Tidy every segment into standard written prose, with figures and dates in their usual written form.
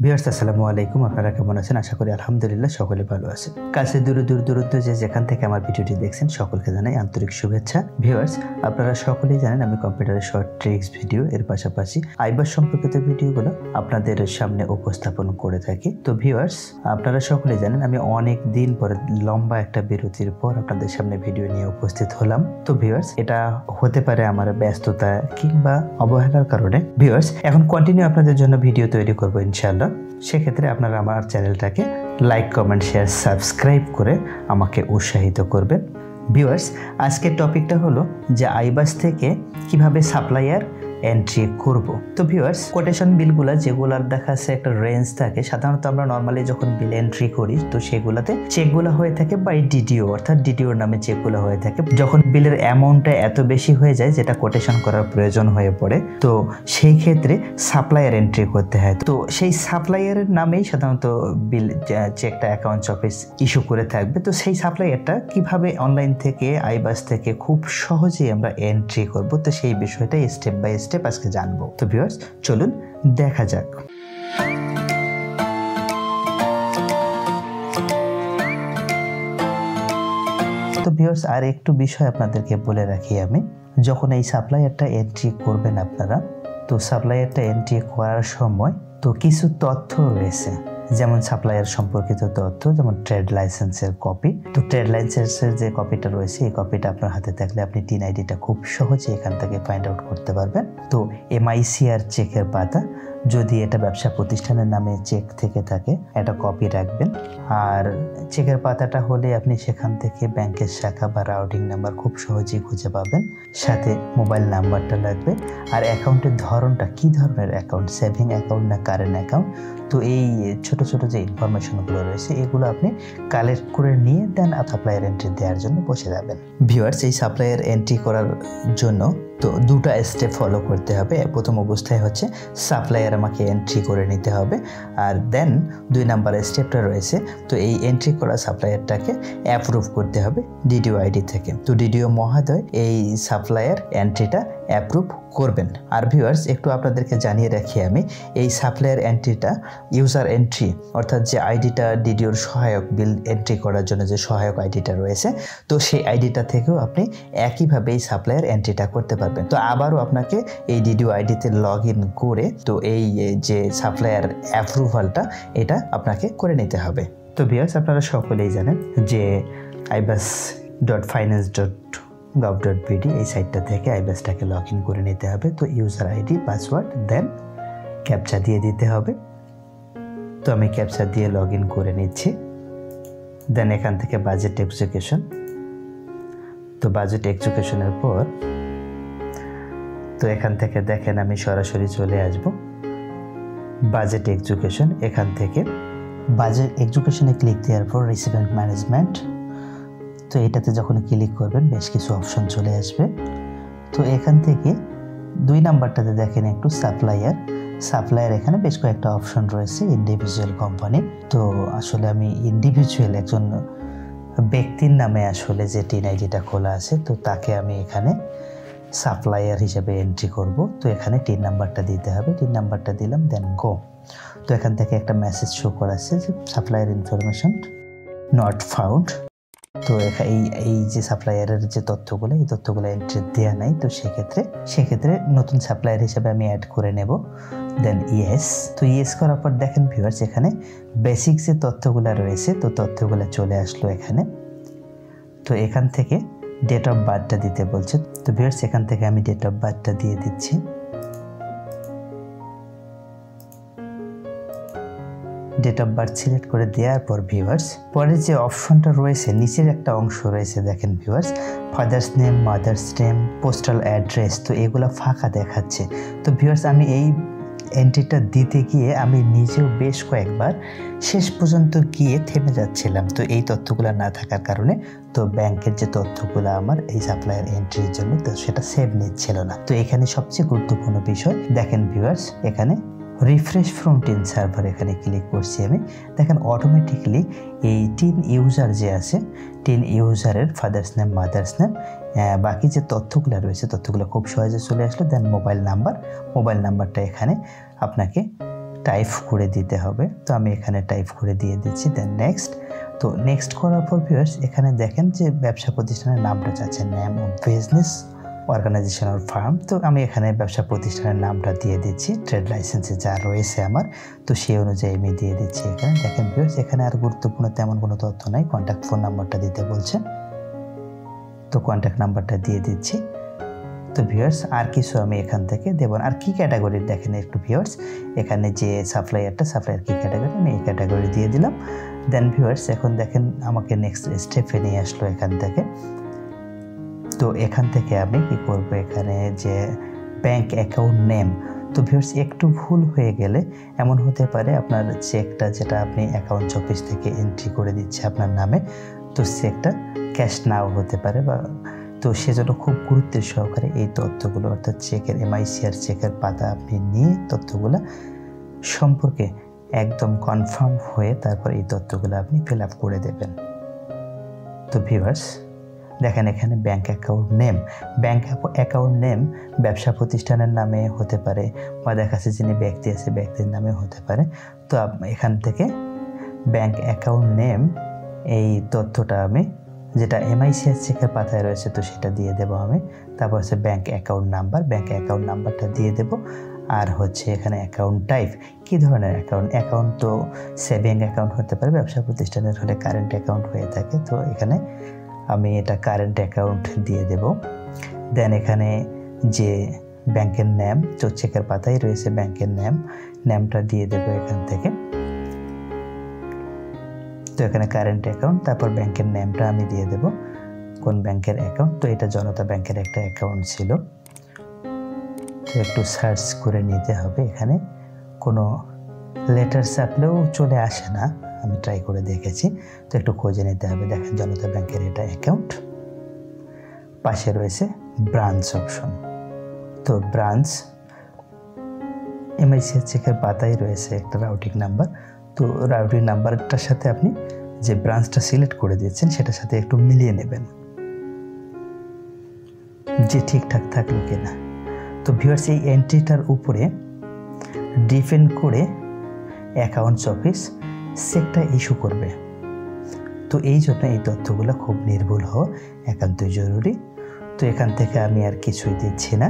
Viewers আসসালামু আলাইকুম। আপনারা কেমন আছেন? আশা করি আলহামদুলিল্লাহ সকলে ভালো আছেন। কাছে দূরে দূরত্ব যে যেখান থেকে আমার ভিডিওটি দেখছেন সকলকে জানাই আন্তরিক শুভেচ্ছা। ভিউয়ার্স আপনারা সকলেই জানেন আমি কম্পিউটারের শর্ট ট্রিক্স ভিডিও এর পাশাপাশি আইবাস সম্পর্কিত ভিডিওগুলো আপনাদের সামনে উপস্থাপন করে থাকি। তো ভিউয়ার্স আপনারা সকলেই জানেন আমি অনেক দিন পরে লম্বা একটা বিরতির পর আপনাদের সামনে ভিডিও নিয়ে উপস্থিত হলাম। তো ভিউয়ার্স এটা হতে পারে আমার ব্যস্ততা কিংবা অবহেলার কারণে। ভিউয়ার্স এখন কন্টিনিউ আপনাদের জন্য ভিডিও তৈরি করবো ইনশাআল্লাহ। সেক্ষেত্রে আপনারা আমার চ্যানেলটাকে লাইক কমেন্ট শেয়ার সাবস্ক্রাইব করে আমাকে উৎসাহিত করবেন। ভিউয়ার্স আজকের টপিকটা হলো যে আইবাস থেকে কিভাবে সাপ্লায়ার এন্ট্রি করব। তো ভিউয়ার্স কোটেশন বিলগুলো যেগুলার দেখা আছে একটা রেঞ্জ থাকে, সাধারণত আমরা নর্মালি যখন বিল এন্ট্রি করি তো সেগুলাতে চেকগুলো হয়ে থাকে বাই ডিডিও, অর্থাৎ ডিডিওর নামে চেকগুলো হয়ে থাকে। যখন বিলের অ্যামাউন্টটা এত বেশি হয়ে যায় যেটা কোটেশন করার প্রয়োজন হয়ে পড়ে, তো সেই ক্ষেত্রে সাপ্লায়ার এন্ট্রি করতে হয়। তো সেই সাপ্লায়ারের নামেই সাধারণত বিল চেকটা অ্যাকাউন্টস অফিস ইস্যু করে থাকবে। তো সেই সাপ্লায়ারটা কিভাবে অনলাইন থেকে আইবাস থেকে খুব সহজেই আমরা এন্ট্রি করব, তো সেই বিষয়টা স্টেপ বাই স্টেপ আজকে জানবো। তো ভিউয়ার্স চলুন দেখা যাক। তো ভিউয়ার্স আর একটু বিষয় আপনাদেরকে বলে রাখি আমি, যখন এই সাপ্লায়ারটা এন্ট্রি করবেন আপনারা, তো সাপ্লায়ারটা এন্ট্রি করার সময় তো কিছু তথ্য রয়েছে, যেমন সাপ্লায়ার সম্পর্কিত তথ্য, যেমন ট্রেড লাইসেন্সের কপি। তো ট্রেড লাইসেন্সের যে কপিটা রয়েছে এই কপিটা আপনার হাতে থাকলে আপনি টিন আইডিটা খুব সহজে এখান থেকে ফাইন্ড আউট করতে পারবেন। তো এমআইসিআর চেকের পাতা, যদি এটা ব্যবসা প্রতিষ্ঠানের নামে চেক থেকে থাকে একটা কপি রাখবেন। আর চেকের পাতাটা হলে আপনি সেখান থেকে ব্যাংকের শাখা বা রাউটিং নাম্বার খুব সহজেই খুঁজে পাবেন। সাথে মোবাইল নাম্বারটা লাগবে। আর অ্যাকাউন্টের ধরনটা কী ধরনের অ্যাকাউন্ট, সেভিং অ্যাকাউন্ট না কারেন্ট অ্যাকাউন্ট, তো এই ছোট ছোট যে ইনফরমেশনগুলো রয়েছে এগুলো আপনি কালেক্ট করে নিয়ে দেন সাপ্লায়ার এন্ট্রি দেওয়ার জন্য বসে যাবেন। ভিউয়ার্স এই সাপ্লায়ার এন্ট্রি করার জন্য তো দুটো স্টেপ ফলো করতে হবে। প্রথম অবস্থায় হচ্ছে সাপ্লায়ার আমাকে এন্ট্রি করে নিতে হবে, আর দেন 2 নাম্বার স্টেপটা রয়েছে, তো এই এন্ট্রি করা সাপ্লায়ারটাকে অ্যাপ্রুভ করতে হবে ডিডিও আইডি থেকে। তো ডিডিও মহোদয় এই সাপ্লায়ার এন্ট্রিটা অ্যাপ্রুভ করবেন। আর ভিউয়ার্স একটু আপনাদেরকে জানিয়ে রাখি আমি, এই সাপ্লায়ার এন্ট্রিটা ইউজার এন্ট্রি, অর্থাৎ যে আইডিটা ডিডিওর সহায়ক বিল এন্ট্রি করার জন্য যে সহায়ক আইডিটা রয়েছে, তো সেই আইডিটা থেকেও আপনি একইভাবে এই সাপ্লায়ার এন্ট্রিটা করতে পারবেন। তো আবারও আপনাকে এই ডিডিও আইডিতে লগ ইন করে তো এই যে সাপ্লায়ার অ্যাপ্রুভালটা এটা আপনাকে করে নিতে হবে। তো ভিউয়ার্স আপনারা সকলেই জানেন যে ibas.finance.gov.bd এই সাইটটা থেকে আইবাসটাকে লগ ইন করে নিতে হবে। তো ইউজার আইডি, পাসওয়ার্ড, দেন ক্যাপচা দিয়ে দিতে হবে। তো আমি ক্যাপচা দিয়ে লগ ইন করে নিচ্ছি। দেন এখান থেকে বাজেট এক্সিকিউশন, তো বাজেট এক্সিকিউশনের পর তো এখান থেকে দেখেন আমি সরাসরি চলে আসব বাজেট এক্সিকিউশন। এখান থেকে বাজেট এক্সিকিউশনে ক্লিক দেওয়ার পর রিসিভেন্ট ম্যানেজমেন্ট, তো এটাতে যখন ক্লিক করবেন বেশ কিছু অপশন চলে আসবে। তো এখান থেকে 2 নাম্বারটাতে দেখেন একটু সাপ্লায়ার এখানে বেশ কয়েকটা অপশন রয়েছে। ইন্ডিভিজুয়াল কোম্পানি, তো আসলে আমি ইন্ডিভিজুয়াল একজন ব্যক্তির নামে আসলে যে টিন আইডিটা খোলা আছে, তো তাকে আমি এখানে সাপ্লায়ার হিসেবে এন্ট্রি করব। তো এখানে টিন নাম্বারটা দিতে হবে, টিন নাম্বারটা দিলাম, দেন গো। তো এখান থেকে একটা মেসেজ শো করাচ্ছে যে সাপ্লায়ার ইনফরমেশন নট ফাউন্ড। তো এই যে সাপ্লায়ারের যে তথ্যগুলো এই তথ্যগুলো এন্ট্রি দেওয়া নাই, তো সেক্ষেত্রে নতুন সাপ্লায়ার হিসেবে আমি অ্যাড করে নেব। দেন ইয়েস। তো ইয়েস করার পর দেখেন ভিউয়ার্স এখানে বেসিক যে তথ্যগুলো রয়েছে তো তথ্যগুলো চলে আসলো এখানে। তো এখান থেকে ডেট অফ বার্থটা দিতে বলছে। তো ভিউয়ার্স এখান থেকে আমি ডেট অফ বার্থটা দিয়ে দিচ্ছি। ডেট অফ বার্থ সিলেক্ট করে দেওয়ার পর ভিউয়ার্স পরের যে অপশনটা রয়েছে নিচের একটা অংশ রয়েছে দেখেন viewers, father's name, mother's name, postal address, তো এগুলো ফাঁকা দেখাচ্ছে। তো ভিউয়ার্স আমি এই এন্ট্রিটা দিতে গিয়ে আমি নিজেও বেশ কয়েকবার শেষ পর্যন্ত গিয়ে থেমে যাচ্ছিলাম। তো এই তথ্যগুলো না থাকার কারণে তো ব্যাংকের যে তথ্যগুলো আমার এই সাপ্লায়ার এন্ট্রির জন্য তো সেটা সেভ নিচ্ছিল না। তো এখানে সবচেয়ে গুরুত্বপূর্ণ বিষয় দেখেন ভিউয়ার্স, এখানে রিফ্রেশ ফ্রম টিন সার্ভার এখানে ক্লিক করছি আমি। দেখেন অটোমেটিকলি এই টিন ইউজার যে আছে, টিন ইউজারের ফাদার্স নেম, মাদার্স নেম, বাকি যে তথ্যগুলো রয়েছে তথ্যগুলো খুব সহজে চলে আসলো। দেন মোবাইল নাম্বারটা এখানে আপনাকে টাইপ করে দিতে হবে। তো আমি এখানে টাইপ করে দিয়ে দিচ্ছি, দেন নেক্সট। তো নেক্সট করার পর ভিউয়ার্স এখানে দেখেন যে ব্যবসা প্রতিষ্ঠানের নামটা চাচ্ছে, name of business, organisation or firm. তো আমি এখানে ব্যবসা প্রতিষ্ঠানের নামটা দিয়ে দিচ্ছি, ট্রেড লাইসেন্সে যা রয়েছে আমার, তো সেই অনুযায়ী আমি দিয়ে দিচ্ছি। এখানে দেখেন ভিউয়ার্স এখানে আর গুরুত্বপূর্ণ তেমন কোনো তথ্য নাই, কন্ট্যাক্ট ফোন নাম্বারটা দিতে বলছে, তো কন্ট্যাক্ট নাম্বারটা দিয়ে দিচ্ছি। তো ভিউয়ার্স আর কিছু আমি এখান থেকে দেব না। আর কি ক্যাটাগরির দেখেন একটু ভিউয়ার্স, এখানে যে সাপ্লায়ার কি ক্যাটাগরি, আমি এই ক্যাটাগরি দিয়ে দিলাম। দেন ভিউয়ার্স এখন দেখেন আমাকে নেক্সট স্টেপে নিয়ে আসলো এখান থেকে। তো এখান থেকে আমি কি করব, এখানে যে ব্যাংক অ্যাকাউন্ট নেম, তো ভিউয়ার্স একটু ভুল হয়ে গেলে এমন হতে পারে আপনার চেকটা যেটা আপনি অ্যাকাউন্ট অফিস থেকে এন্ট্রি করে দিচ্ছে আপনার নামে, তো চেকটা ক্যাশ নাও হতে পারে, বা তো সেজন্য খুব গুরুত্বের সহকারে এই তথ্যগুলো অর্থাৎ চেকের এমআইসিআর চেকের পাতা আপনি নিয়ে তথ্যগুলো সম্পর্কে একদম কনফার্ম হয়ে তারপর এই তথ্যগুলো আপনি ফিল আপ করে দেবেন। তো ভিউয়ার্স দেখেন এখানে ব্যাংক অ্যাকাউন্ট নেম ব্যবসা প্রতিষ্ঠানের নামে হতে পারে, বা দেখা যাচ্ছে যিনি ব্যক্তি আছে ব্যক্তির নামে হতে পারে। তো এখান থেকে ব্যাংক অ্যাকাউন্ট নেম এই তথ্যটা আমি যেটা এমআইসিআর চেকের পাতায় রয়েছে তো সেটা দিয়ে দেবো আমি। তারপর হচ্ছে ব্যাংক অ্যাকাউন্ট নাম্বারটা দিয়ে দেব। আর হচ্ছে এখানে অ্যাকাউন্ট টাইপ, কী ধরনের অ্যাকাউন্ট তো সেভিং অ্যাকাউন্ট হতে পারে, ব্যবসা প্রতিষ্ঠানের হলে কারেন্ট অ্যাকাউন্ট হয়ে থাকে, তো এখানে আমি এটা কারেন্ট অ্যাকাউন্ট দিয়ে দেব। দেন এখানে যে ব্যাংকের নেম, তো চেকের পাতায় রয়েছে ব্যাংকের নেমটা দিয়ে দেব এখান থেকে। তো এখানে কারেন্ট অ্যাকাউন্ট, তারপর ব্যাংকের নেমটা আমি দিয়ে দেব, কোন ব্যাংকের অ্যাকাউন্ট, তো এটা জনতা ব্যাংকের একটা অ্যাকাউন্ট ছিল। তো একটু সার্চ করে নিতে হবে, এখানে কোনো লেটার চাপলেও চলে আসে না, আমি ট্রাই করে দেখেছি, তো একটু খুঁজে নিতে হবে। দেখেন জনতা ব্যাংকের এটা অ্যাকাউন্ট, পাশে রয়েছে ব্রাঞ্চ অপশন, তো ব্রাঞ্চ এমআইসিআর চেকের পাতায় রয়েছে একটা রাউটিং নাম্বার, তো রাউটিং নাম্বারটার সাথে আপনি যে ব্রাঞ্চটা সিলেক্ট করে দিয়েছেন সেটার সাথে একটু মিলিয়ে নেবেন যে ঠিকঠাক থাকলো কিনা। তো ভিউয়ার্স এই এন্ট্রিটার উপরে ডিপেন্ড করে অ্যাকাউন্টস অফিস চেকটা ইস্যু করবে, তো এই জন্য এই তথ্যগুলো খুব নির্ভুল হওয়া একান্তই জরুরি। তো এখান থেকে আমি আর কিছুই দিচ্ছি না,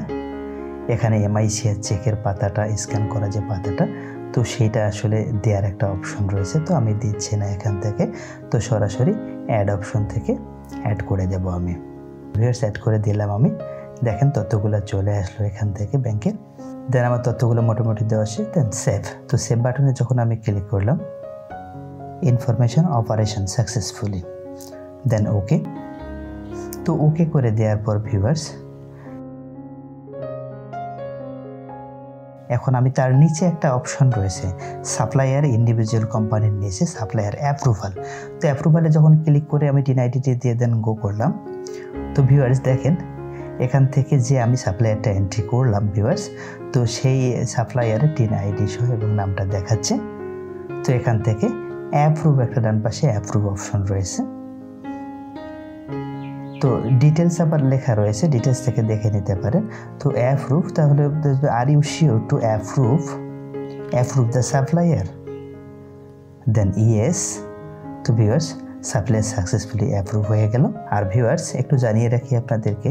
এখানে এমআইসিআর চেকের পাতাটা স্ক্যান করা যে পাতাটা, তো সেইটা আসলে দেওয়ার একটা অপশন রয়েছে, তো আমি দিচ্ছি না এখান থেকে, তো সরাসরি অ্যাড অপশন থেকে অ্যাড করে দেব আমি। ভিউয়ার্স অ্যাড করে দিলাম আমি, দেখেন তথ্যগুলো চলে আসলো এখান থেকে ব্যাংকের। দেন আমার তথ্যগুলো মোটামুটি দেওয়া আছে, দেন সেভ। তো সেভ বাটনে যখন আমি ক্লিক করলাম, ইনফরমেশন অপারেশন সাকসেসফুলি, দেন ওকে। তো ওকে করে দেওয়ার পর ভিউয়ার্স এখন আমি তার নিচে একটা অপশন রয়েছে সাপ্লায়ার ইন্ডিভিজুয়াল কোম্পানির নিচে সাপ্লায়ার অ্যাপ্রুভাল, তো অ্যাপ্রুভালে যখন ক্লিক করে আমি টিন আইডিটি দিয়ে দেন গো করলাম, তো ভিউয়ার্স দেখেন এখান থেকে যে আমি সাপ্লায়ারটা এন্ট্রি করলাম ভিউয়ার্স, তো সেই সাপ্লায়ারের টিন আইডি সহ এবং নামটা দেখাচ্ছে। তো এখান থেকে অ্যাপ্রুভ একটা ডান পাশে অ্যাপ্রুভ অপশন রয়েছে, তো ডিটেলস আবার লেখা রয়েছে, ডিটেলস থেকে দেখে নিতে পারেন। তো অ্যাপ্রুভ, তাহলে are you sure to approve the supplier, then yes. তো ভিউয়ার্স সাপ্লায়ার সাকসেসফুলি অ্যাপ্রুভ হয়ে গেল। আর ভিউয়ার্স একটু জানিয়ে রাখি আপনাদেরকে,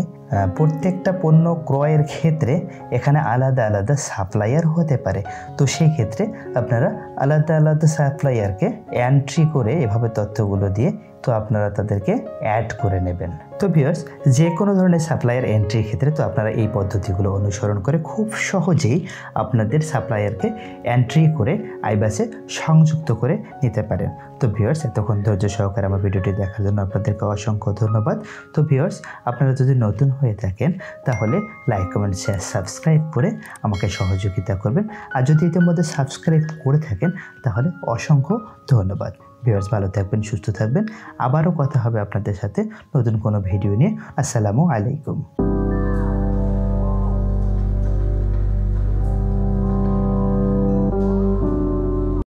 প্রত্যেকটা পণ্য ক্রয়ের ক্ষেত্রে এখানে আলাদা আলাদা সাপ্লায়ার হতে পারে, তো সেই ক্ষেত্রে আপনারা আলাদা আলাদা সাপ্লায়ারকে এন্ট্রি করে এভাবে তথ্যগুলো দিয়ে তো আপনারা তাদেরকে অ্যাড করে নেবেন। তো ভিউয়ার্স যে কোনো ধরনের সাপ্লায়ার এন্ট্রির ক্ষেত্রে তো আপনারা এই পদ্ধতিগুলো অনুসরণ করে খুব সহজেই আপনাদের সাপ্লায়ারকে এন্ট্রি করে আইবাসে সংযুক্ত করে নিতে পারেন। তো ভিউয়ার্স এতক্ষণ ধৈর্য সহকারে আমার ভিডিওটি দেখার জন্য আপনাদেরকে অসংখ্য ধন্যবাদ। তো ভিউয়ার্স আপনারা যদি নতুন হয়ে থাকেন তাহলে লাইক কমেন্ট শেয়ার সাবস্ক্রাইব করে আমাকে সহযোগিতা করবেন, আর যদি ইতিমধ্যে সাবস্ক্রাইব করে থাকেন তাহলে অসংখ্য ধন্যবাদ। ভিউয়ার্স ভালো থাকবেন, সুস্থ থাকবেন, আবারও কথা হবে আপনাদের সাথে নতুন কোনো ভিডিও নিয়ে। আসসালামু আলাইকুম।